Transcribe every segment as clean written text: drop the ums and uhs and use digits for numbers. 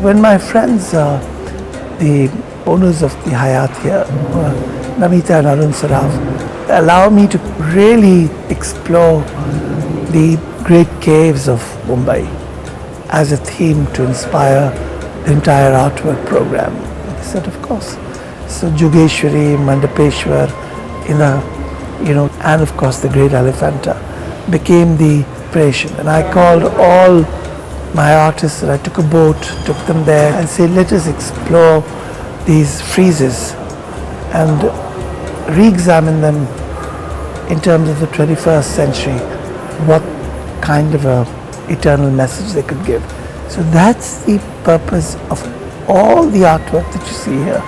When my friends, the owners of the Hyatt here, Namita and Arun Saraf, allow me to really explore the great caves of Mumbai as a theme to inspire the entire artwork program. They said, of course. So Jogeshwari, Mandapeshwar, and of course the great Elephanta became the inspiration. And I called all my artists, and I took a boat, took them there and said, let us explore these friezes and re-examine them in terms of the 21st century, what kind of a eternal message they could give. So that's the purpose of all the artwork that you see here.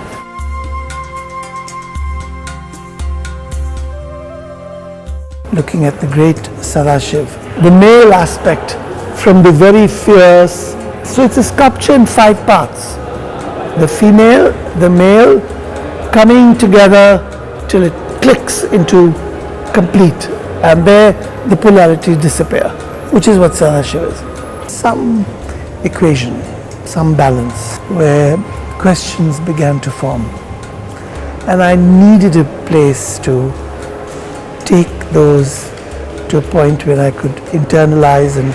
Looking at the great Sadashiv, the male aspect from the very fierce, so it's a sculpture in 5 parts. The female, the male, coming together till it clicks into complete, and there the polarities disappear, which is what Sadashiv is. Some equation, some balance, where questions began to form. And I needed a place to take those to a point where I could internalize and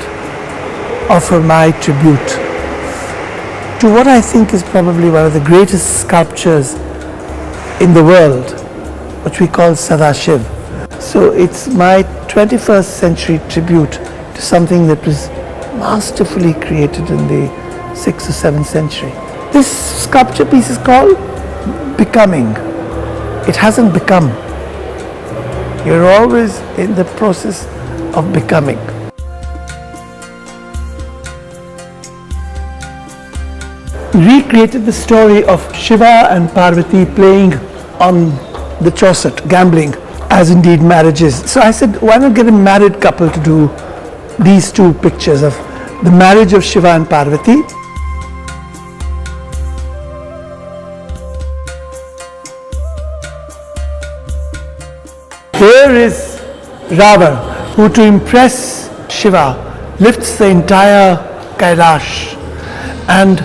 offer my tribute to what I think is probably one of the greatest sculptures in the world, which we call Sadashiv. So it's my 21st century tribute to something that was masterfully created in the 6th or 7th century. This sculpture piece is called Becoming. It hasn't become. You're always in the process of becoming. Recreated the story of Shiva and Parvati playing on the chaussette, gambling, as indeed marriage is. So I said, why not get a married couple to do these 2 pictures of the marriage of Shiva and Parvati. Here is Ravan, who to impress Shiva lifts the entire Kailash, and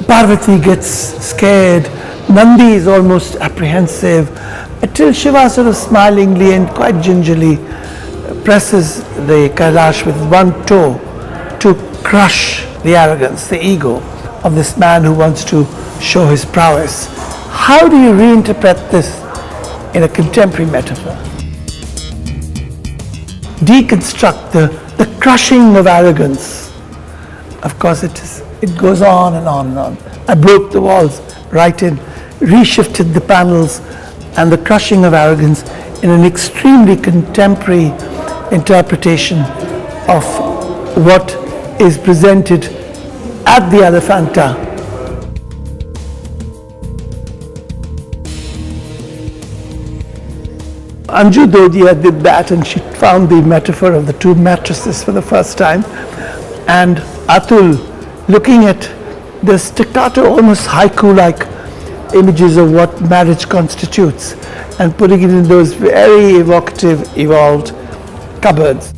Parvati gets scared. Nandi is almost apprehensive, until Shiva sort of smilingly and quite gingerly presses the Kailash with 1 toe to crush the arrogance, the ego of this man who wants to show his prowess. How do you reinterpret this in a contemporary metaphor? Deconstruct the crushing of arrogance. Of course it goes on and on and on. I broke the walls right in, reshifted the panels, and the crushing of arrogance in an extremely contemporary interpretation of what is presented at the Elephanta. Anju Dodia did that, and she found the metaphor of the 2 mattresses for the first time. And Atul, looking at the staccato, almost haiku-like images of what marriage constitutes, and putting it in those very evocative, evolved cupboards.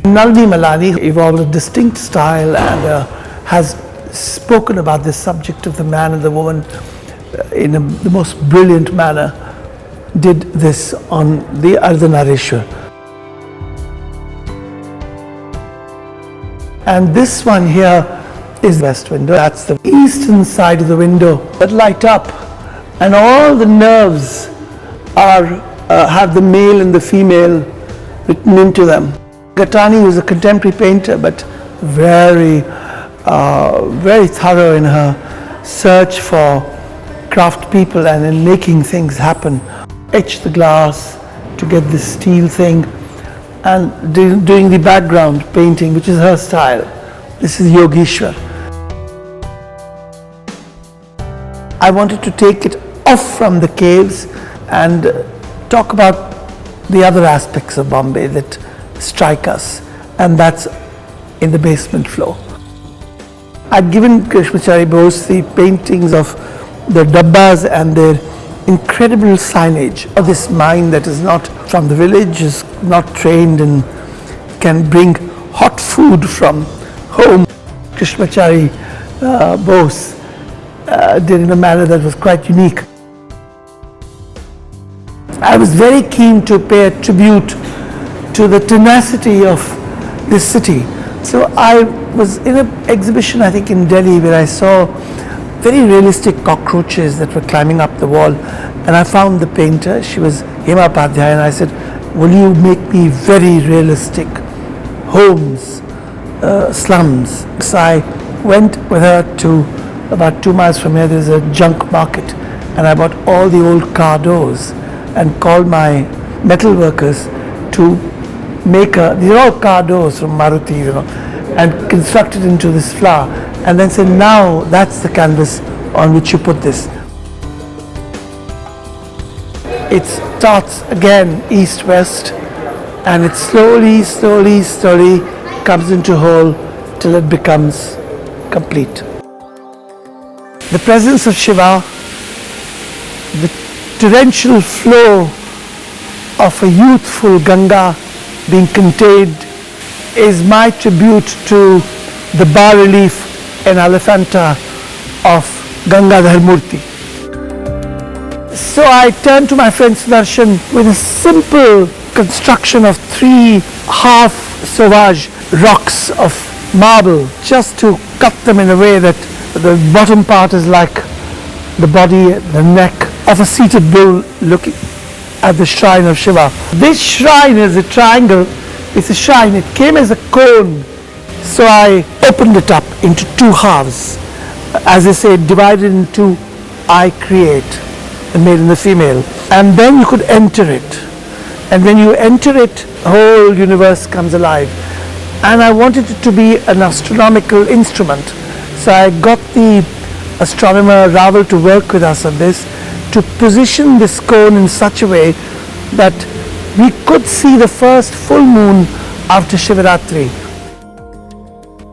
Nalini Malani evolved a distinct style and has spoken about this subject of the man and the woman in the most brilliant manner. Did this on the Ardhanarishwar. And this one here is the west window. That's the eastern side of the window that light up, and all the nerves have the male and the female written into them. Gatani was a contemporary painter, but very thorough in her search for craft people and in making things happen. Etch the glass to get this steel thing, and doing the background painting, which is her style. This is Yogeshwar. I wanted to take it off from the caves and talk about the other aspects of Bombay that strike us, and that's in the basement floor. I'd given Krishnamachari Bose the paintings of their dabbas and their incredible signage. This mind that is not from the village, is not trained and can bring hot food from home. Krishnamachari Bose did in a manner that was quite unique. I was very keen to pay a tribute to the tenacity of this city. So I was in an exhibition, I think in Delhi, where I saw very realistic cockroaches that were climbing up the wall, and I found the painter. She was Hema Padhyay, and I said, will you make me very realistic homes, slums? So I went with her to about 2 miles from here. There's a junk market, and I bought all the old car doors and called my metal workers to make these are all car doors from Maruti, and construct it into this flower, and then say, now that's the canvas on which you put this. It starts again east-west, and it slowly comes into whole till it becomes complete. The presence of Shiva, the torrential flow of a youthful Ganga being contained, is my tribute to the bas-relief in Elephanta of Gangadhar Murti. So I turned to my friend Sudarshan with a simple construction of 3 half sauvage rocks of marble, just to cut them in a way that the bottom part is like the body, the neck of a seated bull looking at the shrine of Shiva. This shrine is a triangle. It's a shrine. It came as a cone. So I opened it up into 2 halves. As I say, divided into I create, the male and the female. And then you could enter it. And when you enter it, the whole universe comes alive. And I wanted it to be an astronomical instrument. So I got the astronomer Raval to work with us on this, to position this cone in such a way that we could see the first full moon after Shivaratri.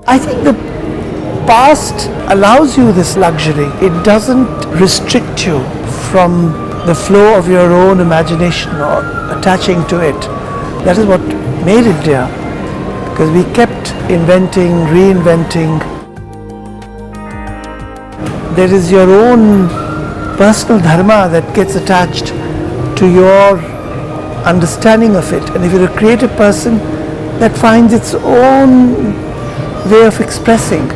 I think the past allows you this luxury. It doesn't restrict you from the flow of your own imagination or attaching to it. That is what made India, because we kept inventing, reinventing. There is your own personal dharma that gets attached to your understanding of it, and if you're a creative person, that finds its own way of expressing.